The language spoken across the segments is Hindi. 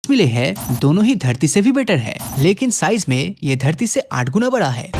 प्लैनेट्स मिले हैं दोनों ही धरती से भी बेटर है, लेकिन साइज में ये धरती से 8 गुना बड़ा है।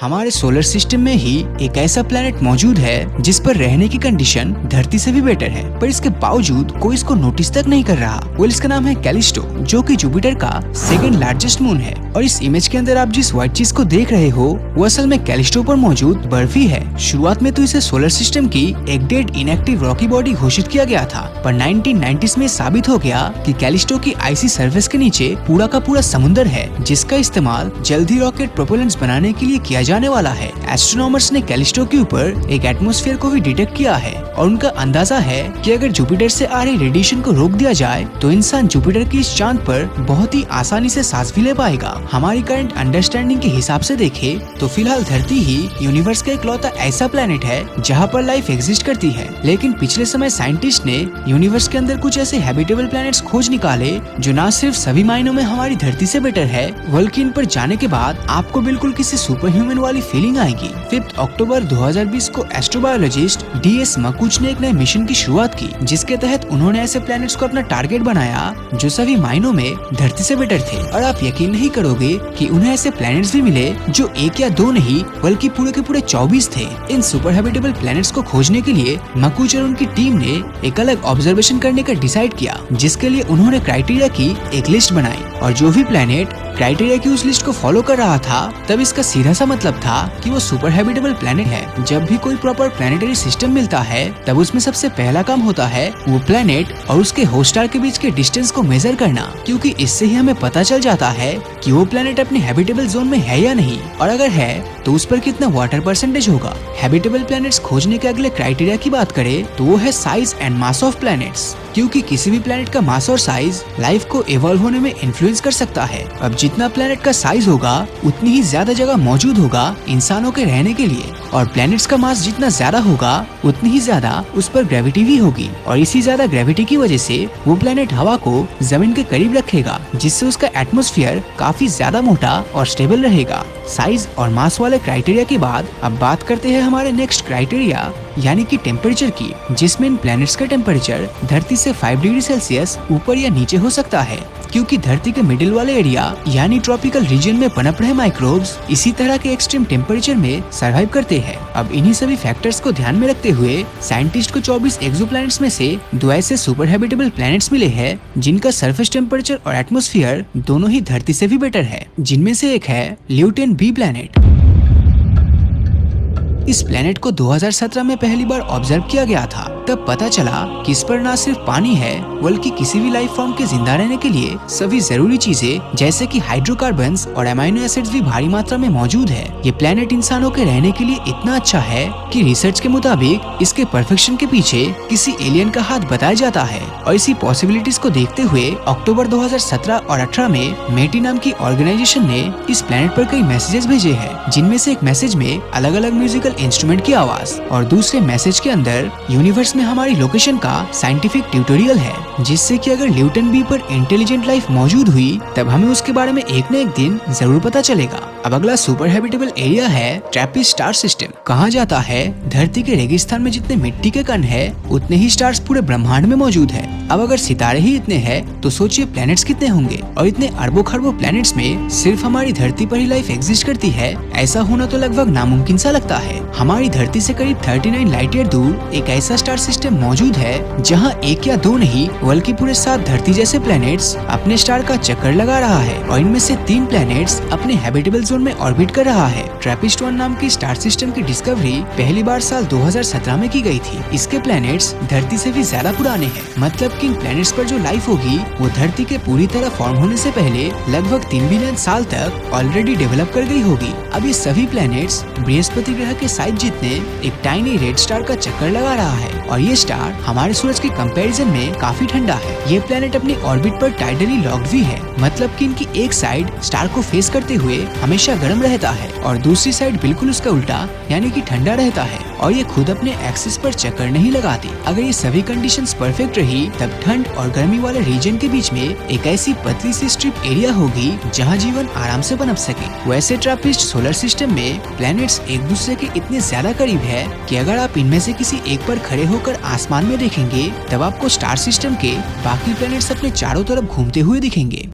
हमारे सोलर सिस्टम में ही एक ऐसा प्लैनेट मौजूद है जिस पर रहने की कंडीशन धरती से भी बेटर है, पर इसके बावजूद कोई इसको नोटिस तक नहीं कर रहा। इसका नाम है कैलिस्टो, जो कि जुपिटर का सेकंड लार्जेस्ट मून है। और इस इमेज के अंदर आप जिस व्हाइट चीज को देख रहे हो वो असल में कैलिस्टो पर मौजूद बर्फ ही है। शुरुआत में तो इसे सोलर सिस्टम की एक डेड इनएक्टिव रॉकी बॉडी घोषित किया गया था, पर 1990s में साबित हो गया कि कैलिस्टो की आइसी सरफेस के नीचे पूरा का पूरा समुद्र है, जिसका इस्तेमाल जल्दी रॉकेट प्रोपेलेंट्स बनाने के लिए किया जाने वाला है। एस्ट्रोनॉमर्स ने कैलिस्टो के ऊपर एक एटमॉस्फेयर को भी डिटेक्ट किया है और उनका अंदाजा है कि अगर जुपिटर से आ रही रेडिएशन को रोक दिया जाए तो इंसान जुपिटर की इस चांद पर बहुत ही आसानी से सांस भी ले पाएगा। हमारी करंट अंडरस्टैंडिंग के हिसाब से देखें तो फिलहाल धरती ही यूनिवर्स का इकलौता ऐसा प्लेनेट है जहाँ पर लाइफ एग्जिस्ट करती है, लेकिन पिछले समय साइंटिस्ट ने यूनिवर्स के अंदर कुछ ऐसे हैबिटेबल प्लैनेट्स खोज निकाले जो न सिर्फ सभी मायनों में हमारी धरती से बेटर है, बल्कि इन पर जाने के बाद आपको बिल्कुल किसी सुपर ह्यूमन वाली फीलिंग आएगी। 5 अक्टूबर 2020 को एस्ट्रोबायोलॉजिस्ट DS मकुच ने एक नए मिशन की शुरुआत की, जिसके तहत उन्होंने ऐसे प्लैनेट्स को अपना टारगेट बनाया जो सभी मायनों में धरती से बेटर थे। और आप यकीन नहीं करोगे कि उन्हें ऐसे प्लैनेट्स भी मिले जो एक या दो नहीं बल्कि पूरे के पूरे 24 थे। इन सुपर हैबिटेबल प्लैनेट्स को खोजने के लिए मकुच और उनकी टीम ने एक अलग ऑब्जर्वेशन करने का डिसाइड किया, जिसके लिए उन्होंने क्राइटेरिया की एक लिस्ट बनाई। और जो भी प्लैनेट क्राइटेरिया की उस लिस्ट को फॉलो कर रहा था, तब इसका सीधा सा मतलब था कि वो सुपर हैबिटेबल प्लैनेट है। जब भी कोई प्रॉपर प्लैनेटरी सिस्टम मिलता है तब उसमें सबसे पहला काम होता है वो प्लैनेट और उसके होस्ट स्टार के बीच के डिस्टेंस को मेजर करना, क्योंकि इससे ही हमें पता चल जाता है कि वो प्लैनेट अपने हैबिटेबल जोन में है या नहीं, और अगर है तो उस पर कितना वाटर परसेंटेज होगा। हैबिटेबल प्लैनेट्स खोजने के अगले क्राइटेरिया की बात करें तो वो है size and mass of planets, क्योंकि किसी भी प्लैनेट का मास और साइज लाइफ को इवॉल्व होने में इन्फ्लुएंस कर सकता है। अब जितना प्लैनेट का साइज होगा उतनी ही ज्यादा जगह मौजूद होगा इंसानों के रहने के लिए, और प्लैनेट्स का मास जितना ज्यादा होगा उतनी ही ज्यादा उस पर ग्रेविटी भी होगी, और इसी ज्यादा ग्रेविटी की वजह से वो प्लैनेट हवा को जमीन के करीब रखेगा, जिससे उसका एटमॉस्फेयर काफी ज्यादा मोटा और स्टेबल रहेगा। साइज और मास वाले क्राइटेरिया के बाद अब बात करते हैं हमारे नेक्स्ट क्राइटेरिया यानी कि टेम्परेचर की, जिसमें इन प्लैनेट्स का टेम्परेचर धरती से 5 डिग्री सेल्सियस ऊपर या नीचे हो सकता है, क्योंकि धरती के मिडिल वाले एरिया यानी ट्रॉपिकल रीजन में पनप रहे माइक्रोब्स इसी तरह के एक्सट्रीम टेम्परेचर में सरवाइव करते हैं। अब इन्हीं सभी फैक्टर्स को ध्यान में रखते हुए साइंटिस्ट को 24 एक्सोप्लैनेट्स में से 2 ऐसे सुपर हैबिटेबल प्लैनेट्स मिले हैं जिनका सरफेस टेम्परेचर और एटमॉस्फेयर दोनों ही धरती से भी बेटर है, जिनमें से एक है ल्यूटेन B प्लैनेट। इस प्लेनेट को 2017 में पहली बार ऑब्जर्व किया गया था। तब पता चला कि इस पर न सिर्फ पानी है बल्कि किसी भी लाइफ फॉर्म के जिंदा रहने के लिए सभी जरूरी चीजें जैसे कि हाइड्रोकार्बन्स और अमाइनो एसिड्स भी भारी मात्रा में मौजूद है। ये प्लेनेट इंसानों के रहने के लिए इतना अच्छा है कि रिसर्च के मुताबिक इसके परफेक्शन के पीछे किसी एलियन का हाथ बताया जाता है। और इसी पॉसिबिलिटीज को देखते हुए अक्टूबर 2017 और 18 में मेटी नाम की ऑर्गेनाइजेशन ने इस प्लेनेट पर कई मैसेजेस भेजे हैं, जिनमें से एक मैसेज में अलग अलग म्यूजिकल इंस्ट्रूमेंट की आवाज और दूसरे मैसेज के अंदर यूनिवर्स में हमारी लोकेशन का साइंटिफिक ट्यूटोरियल है, जिससे कि अगर ल्यूटेन B पर इंटेलिजेंट लाइफ मौजूद हुई तब हमें उसके बारे में एक न एक दिन जरूर पता चलेगा। अब अगला सुपर हैबिटेबल एरिया है ट्रैपिस्ट स्टार सिस्टम। कहा जाता है धरती के रेगिस्तान में जितने मिट्टी के कण है उतने ही स्टार्स पूरे ब्रह्मांड में मौजूद है। अब अगर सितारे ही इतने हैं तो सोचिए प्लैनेट्स कितने होंगे, और इतने अरबों खरबों प्लैनेट्स में सिर्फ हमारी धरती पर ही लाइफ एग्जिस्ट करती है, ऐसा होना तो लगभग नामुमकिन सा लगता है। हमारी धरती से करीब 39 लाइट ईयर दूर एक ऐसा स्टार सिस्टम मौजूद है जहाँ एक या दो नहीं बल्कि पूरे 7 धरती जैसे प्लैनेट्स अपने स्टार का चक्कर लगा रहा है, और इनमें से 3 प्लैनेट्स अपने हैबिटेबल जोन में ऑर्बिट कर रहा है। ट्रैपिस्ट 1 नाम की स्टार सिस्टम की डिस्कवरी पहली बार साल 2017 में की गई थी। इसके प्लैनेट्स धरती से भी ज्यादा पुराने हैं, मतलब कि इन प्लैनेट्स पर जो लाइफ होगी वो धरती के पूरी तरह फॉर्म होने से पहले लगभग 3 बिलियन साल तक ऑलरेडी डेवलप कर गई होगी। अब ये सभी प्लैनेट्स बृहस्पति ग्रह के साइज जितने एक टाइनी रेड स्टार का चक्कर लगा रहा है, और ये स्टार हमारे सूरज के कंपैरिजन में काफी ठंडा है। ये प्लैनेट अपनी ऑर्बिट पर टाइडली लॉक्ड भी है, मतलब कि इनकी एक साइड स्टार को फेस करते हुए हमेशा हमेशा गर्म रहता है और दूसरी साइड बिल्कुल उसका उल्टा यानी कि ठंडा रहता है और ये खुद अपने एक्सिस पर चक्कर नहीं लगाती। अगर ये सभी कंडीशंस परफेक्ट रही तब ठंड और गर्मी वाले रीजन के बीच में एक ऐसी पतली सी स्ट्रिप एरिया होगी जहाँ जीवन आराम से पनप सके। वैसे ट्रैपिस्ट सोलर सिस्टम में प्लैनेट्स एक दूसरे के इतने ज्यादा करीब है कि अगर आप इनमें से किसी एक पर खड़े होकर आसमान में देखेंगे तब आपको स्टार सिस्टम के बाकी प्लैनेट्स अपने चारों तरफ घूमते हुए दिखेंगे।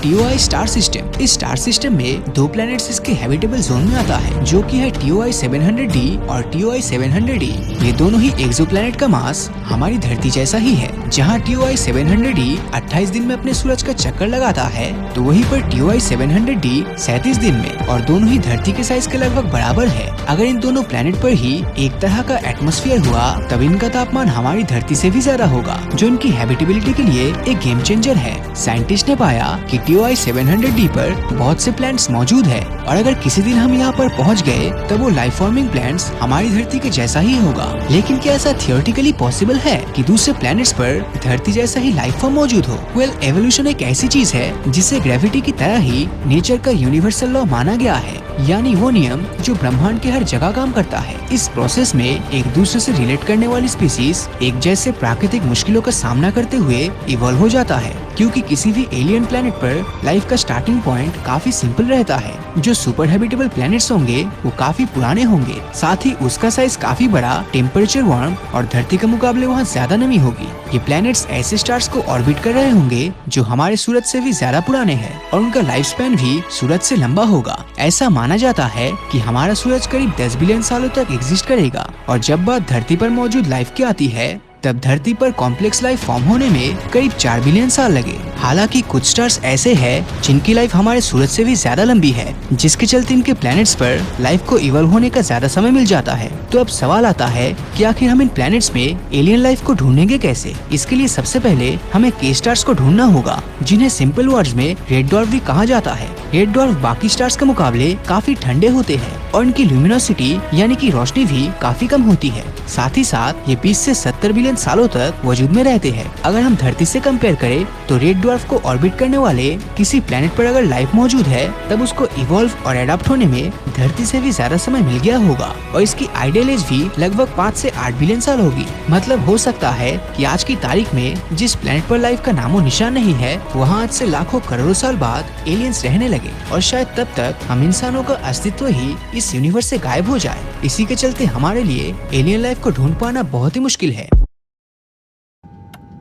TOI star system. इस स्टार सिस्टम में दो प्लैनेट्स इसके हैबिटेबल जोन में आता है जो कि है TOI 700d और TOI 700e। ये दोनों ही एक्सोप्लैनेट का मास हमारी धरती जैसा ही है। जहाँ TOI 700d 28 दिन में अपने सूरज का चक्कर लगाता है तो वहीं पर TOI 700d 37 दिन में, और दोनों ही धरती के साइज के लगभग बराबर है। अगर इन दोनों प्लैनेट पर ही एक तरह का एटमॉस्फेयर हुआ तब इनका तापमान हमारी धरती से भी ज्यादा होगा, जो इनकी हैबिटेबिलिटी के लिए एक गेम चेंजर है। साइंटिस्ट ने पाया कि TOI 700d पर बहुत से प्लैनेट्स मौजूद है और अगर किसी दिन हम यहाँ पर पहुँच गए तब वो लाइफ फॉर्मिंग प्लैनेट्स हमारी धरती के जैसा ही होगा। लेकिन क्या ऐसा थियोरेटिकली पॉसिबल है कि दूसरे प्लैनेट्स पर धरती जैसा ही लाइफ फॉर्म मौजूद हो? वेल, एवोल्यूशन एक ऐसी चीज है जिसे ग्रेविटी की तरह ही नेचर का यूनिवर्सल लॉ माना गया है, यानी वो नियम जो ब्रह्मांड के हर जगह काम करता है। इस प्रोसेस में एक दूसरे से रिलेट करने वाली स्पीसीज एक जैसे प्राकृतिक मुश्किलों का सामना करते हुए इवॉल्व हो जाता है, क्योंकि किसी भी एलियन प्लैनेट पर लाइफ का स्टार्टिंग पॉइंट काफी सिंपल रहता है। जो सुपर हैबिटेबल प्लैनेट्स होंगे वो काफी पुराने होंगे, साथ ही उसका साइज काफी बड़ा, टेम्परेचर वार्म और धरती के मुकाबले वहाँ ज्यादा नमी होगी। ये प्लैनेट्स ऐसे स्टार्स को ऑर्बिट कर रहे होंगे जो हमारे सूरज से भी ज्यादा पुराने हैं और उनका लाइफ स्पैन भी सूरज से लंबा होगा। ऐसा माना जाता है कि हमारा सूरज करीब 10 बिलियन सालों तक एग्जिस्ट करेगा और जब बात धरती पर मौजूद लाइफ की आती है तब धरती पर कॉम्प्लेक्स लाइफ फॉर्म होने में करीब 4 बिलियन साल लगे। हालांकि कुछ स्टार्स ऐसे हैं जिनकी लाइफ हमारे सूरज से भी ज्यादा लंबी है, जिसके चलते इनके प्लैनेट्स पर लाइफ को इवॉल्व होने का ज्यादा समय मिल जाता है। तो अब सवाल आता है कि आखिर हम इन प्लैनेट्स में एलियन लाइफ को ढूंढेंगे कैसे? इसके लिए सबसे पहले हमें के स्टार्स को ढूंढना होगा, जिन्हें सिंपल वर्ड्स में रेड ड्वार्फ भी कहा जाता है। रेड ड्वार्फ बाकी स्टार्स के मुकाबले काफी ठंडे होते हैं और इनकी ल्यूमिनोसिटी यानी कि रोशनी भी काफी कम होती है। साथ ही साथ ये 20 से 70 बिलियन सालों तक वजूद में रहते हैं। अगर हम धरती से कंपेयर करें तो रेड ड्वार्फ को ऑर्बिट करने वाले किसी प्लैनेट पर अगर लाइफ मौजूद है तब उसको इवॉल्व और एडाप्ट होने में धरती से भी ज्यादा समय मिल गया होगा और इसकी आइडियल एज भी लगभग 5 से 8 बिलियन साल होगी। मतलब हो सकता है कि आज की तारीख में जिस प्लैनेट पर लाइफ का नामो निशान नहीं है वहाँ आज से लाखों करोड़ों साल बाद एलियंस रहने लगे और शायद तब तक हम इंसानों का अस्तित्व ही इस यूनिवर्स से गायब हो जाए। इसी के चलते हमारे लिए एलियन लाइफ को ढूंढ पाना बहुत ही मुश्किल है।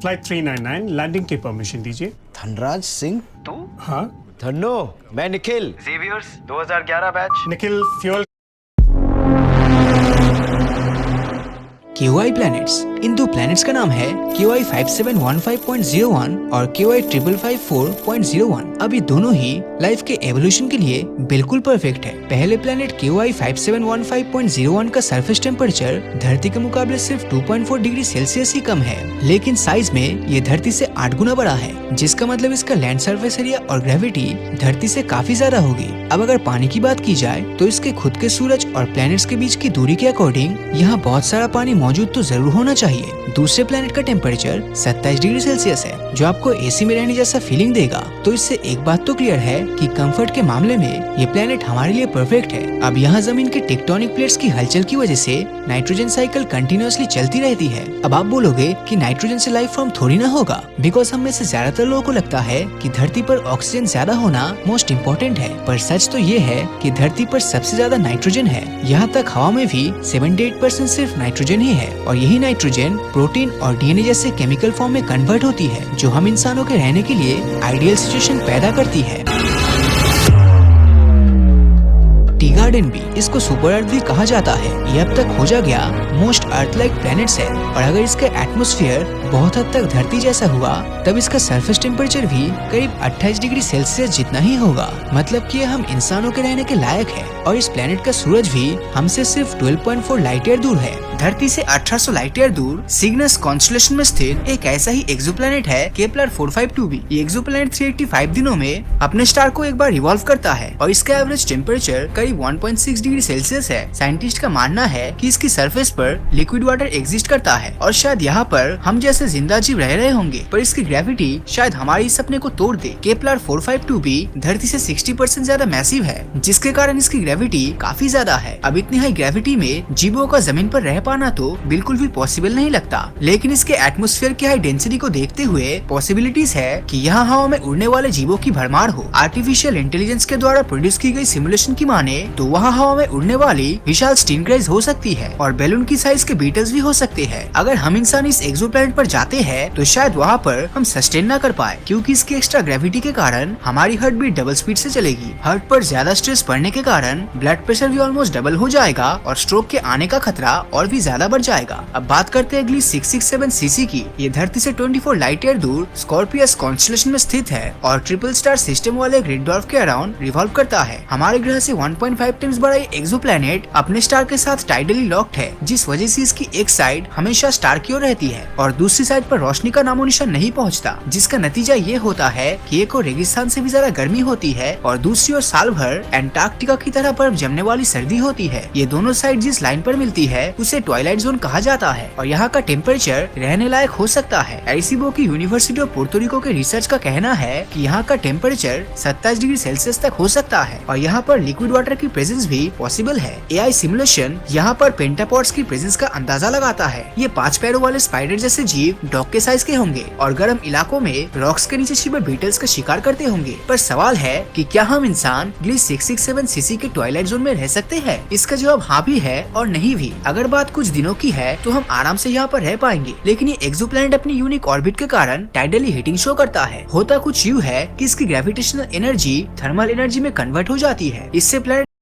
फ्लाइट 399 लैंडिंग की परमिशन दीजिए। धनराज सिंह? तू? हाँ धन्नो, मैं Nikhil. Xavier's 2011 batch. Nikhil, fuel. KOI planets. इन दो प्लैनेट्स का नाम है KOI 5715.01 और KOI 5554.01। अब ये दोनों ही लाइफ के एवोल्यूशन के लिए बिल्कुल परफेक्ट है। पहले प्लैनेट KOI 5715.01 का सरफेस टेम्परेचर धरती के मुकाबले सिर्फ 2.4 डिग्री सेल्सियस ही कम है, लेकिन साइज में ये धरती से 8 गुना बड़ा है, जिसका मतलब इसका लैंड सरफेस एरिया और ग्रेविटी धरती से काफी ज्यादा होगी। अब अगर पानी की बात की जाए तो इसके खुद के सूरज और प्लैनेट्स के बीच की दूरी के अकॉर्डिंग यहाँ बहुत सारा पानी मौजूद तो जरूर होना चाहिए। दूसरे प्लैनेट का टेम्परेचर 27 डिग्री सेल्सियस है, जो आपको एसी में रहने जैसा फीलिंग देगा। तो इससे एक बात तो क्लियर है कि कंफर्ट के मामले में ये प्लैनेट हमारे लिए परफेक्ट है। अब यहाँ जमीन के टेक्टोनिक प्लेट्स की हलचल की वजह से नाइट्रोजन साइकिल कंटिन्यूअसली चलती रहती है। अब आप बोलोगे कि नाइट्रोजन से लाइफ फॉर्म थोड़ी ना होगा, बिकॉज हम में से ज्यादातर लोगों को लगता है कि धरती पर ऑक्सीजन ज्यादा होना मोस्ट इम्पोर्टेंट है, पर सच तो ये है कि धरती पर सबसे ज्यादा नाइट्रोजन है। यहाँ तक हवा में भी 78% सिर्फ नाइट्रोजन ही है और यही नाइट्रोजन प्रोटीन और डीएनए जैसे केमिकल फॉर्म में कन्वर्ट होती है, जो हम इंसानों के रहने के लिए आइडियल सिचुएशन पैदा करती है। टी गार्डन भी, इसको सुपर अर्थ भी कहा जाता है। ये अब तक खोजा गया मोस्ट अर्थ लाइक प्लैनेट्स है और अगर इसका एटमॉस्फेयर बहुत हद तक धरती जैसा हुआ तब इसका सरफेस टेम्परेचर भी करीब 28 डिग्री सेल्सियस जितना ही होगा। मतलब कि हम इंसानों के रहने के लायक है और इस प्लैनेट का सूरज भी हमसे सिर्फ 12.4 लाइट ईयर दूर है। धरती से 1800 लाइट ईयर दूर सिग्नस कॉन्स्टेलेशन में स्थित एक ऐसा ही एक्सोप्लैनेट है केपलर 452b। ये एक्सोप्लैनेट 385 दिनों में अपने स्टार को एक बार रिवॉल्व करता है और इसका एवरेज टेम्परेचर करीब करीब 1.6 डिग्री सेल्सियस है। साइंटिस्ट का मानना है कि इसकी सरफेस पर लिक्विड वाटर एग्जिस्ट करता है और शायद यहाँ पर हम जैसे जिंदा जीव रह रहे होंगे, पर इसकी ग्रेविटी शायद हमारे इस सपने को तोड़ दे। केपलर 452b धरती से 60% ज्यादा मैसिव है, जिसके कारण इसकी ग्रेविटी काफी ज्यादा है। अब इतनी हाई ग्रेविटी में जीवों का जमीन पर रह पाना तो बिल्कुल भी पॉसिबल नहीं लगता, लेकिन इसके एटमॉस्फेयर की हाई डेंसिटी को देखते हुए पॉसिबिलिटीज है कि यहाँ हवा में उड़ने वाले जीवों की भरमार हो। आर्टिफिशियल इंटेलिजेंस के द्वारा प्रोड्यूस की गई सिमुलेशन की माने तो वहाँ हवा में उड़ने वाली विशाल स्टिंग्रेज हो सकती है और बैलून की साइज के बीटल्स भी हो सकते हैं। अगर हम इंसान इस एक्सोप्लैनेट पर जाते हैं तो शायद वहाँ पर हम सस्टेन न कर पाए, क्योंकि इसकी एक्स्ट्रा ग्रेविटी के कारण हमारी हार्ट बीट डबल स्पीड से चलेगी। हार्ट पर ज्यादा स्ट्रेस पड़ने के कारण ब्लड प्रेशर भी ऑलमोस्ट डबल हो जाएगा और स्ट्रोक के आने का खतरा और भी ज्यादा बढ़ जाएगा। अब बात करते हैं अगली 667 सीसी की। ये धरती से 24 लाइट ईयर दूर स्कॉर्पियस कॉन्स्टेलेशन में स्थित है और ट्रिपल स्टार सिस्टम वाले रेड ड्वार्फ के अराउंड रिवॉल्व करता है। हमारे ग्रह से 1.5 टाइम्स बड़ा ये एक्सोप्लैनेट अपने स्टार के साथ टाइडली लॉक्ड है, जिस वजह से इसकी एक साइड हमेशा स्टार की ओर रहती है और दूसरी साइड पर रोशनी का नामो निशान नहीं पहुंचता, जिसका नतीजा ये होता है कि एक और रेगिस्तान से भी ज्यादा गर्मी होती है और दूसरी ओर साल भर एंटार्क्टिका की तरह बर्फ जमने वाली सर्दी होती है। ये दोनों साइड जिस लाइन पर मिलती है उसे ट्वाइलाइट जोन कहा जाता है और यहाँ का टेम्परेचर रहने लायक हो सकता है। एरिसीबो की यूनिवर्सिटी ऑफ पोर्टो रिको के रिसर्च का कहना है कि यहाँ का टेम्परेचर 27 डिग्री सेल्सियस तक हो सकता है और यहाँ पर लिक्विड वाटर की प्रेजेंस भी पॉसिबल है। एआई सिमुलेशन यहाँ पर पेंटापॉड्स की प्रेजेंस का अंदाजा लगाता है। ये 5 पैरों वाले स्पाइडर जैसे जीव डॉग के साइज के होंगे और गर्म इलाकों में रॉक्स के नीचे छिपे बीटल्स का शिकार करते होंगे। पर सवाल है कि क्या हम इंसान ग्ली 667 सीसी के ट्वाइलाइट जोन में रह सकते हैं? इसका जवाब हाँ भी है और नहीं भी। अगर बात कुछ दिनों की है तो हम आराम से यहाँ पर रह पाएंगे, लेकिन ये एक्सोप्लैनेट अपनी यूनिक ऑर्बिट के कारण टाइडली हीटिंग शो करता है। होता कुछ यूँ है कि इसकी ग्रेविटेशनल एनर्जी थर्मल एनर्जी में कन्वर्ट हो जाती है। इससे प्लैनेट